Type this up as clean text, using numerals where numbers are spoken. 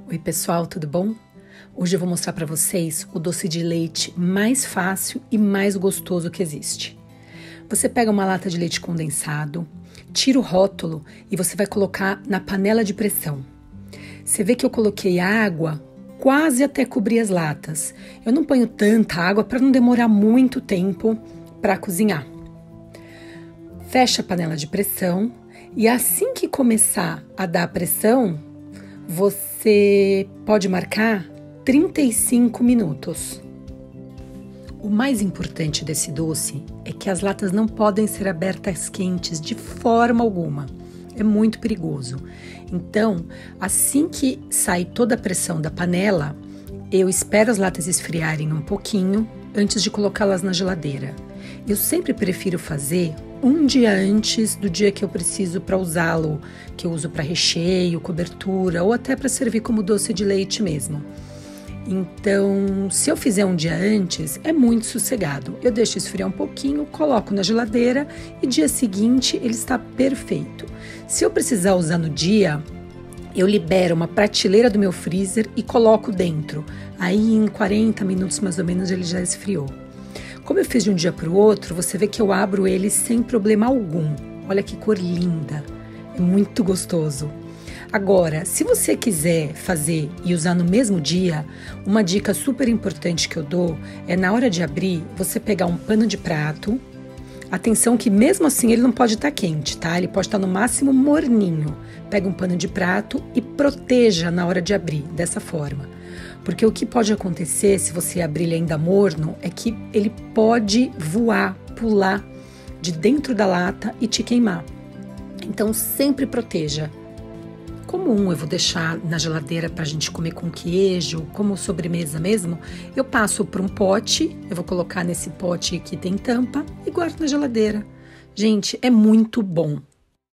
Oi pessoal, tudo bom? Hoje eu vou mostrar para vocês o doce de leite mais fácil e mais gostoso que existe. Você pega uma lata de leite condensado, tira o rótulo e você vai colocar na panela de pressão. Você vê que eu coloquei água quase até cobrir as latas. Eu não ponho tanta água para não demorar muito tempo para cozinhar. Fecha a panela de pressão e assim que começar a dar pressão, você pode marcar 35 minutos. O mais importante desse doce é que as latas não podem ser abertas quentes de forma alguma. É muito perigoso. Então, assim que sai toda a pressão da panela, eu espero as latas esfriarem um pouquinho antes de colocá-las na geladeira. Eu sempre prefiro fazer um dia antes do dia que eu preciso para usá-lo, que eu uso para recheio, cobertura ou até para servir como doce de leite mesmo. Então, se eu fizer um dia antes, é muito sossegado. Eu deixo esfriar um pouquinho, coloco na geladeira e dia seguinte ele está perfeito. Se eu precisar usar no dia, eu libero uma prateleira do meu freezer e coloco dentro. Aí em 40 minutos mais ou menos ele já esfriou. Como eu fiz de um dia para o outro, você vê que eu abro ele sem problema algum. Olha que cor linda, é muito gostoso. Agora, se você quiser fazer e usar no mesmo dia, uma dica super importante que eu dou é na hora de abrir, você pegar um pano de prato. Atenção que mesmo assim ele não pode estar quente, tá? Ele pode estar no máximo morninho. Pega um pano de prato e proteja na hora de abrir, dessa forma. Porque o que pode acontecer se você abrir ele ainda morno é que ele pode voar, pular de dentro da lata e te queimar. Então sempre proteja. Como eu vou deixar na geladeira para a gente comer com queijo, como sobremesa mesmo, eu passo para um pote, eu vou colocar nesse pote que tem tampa e guardo na geladeira. Gente, é muito bom.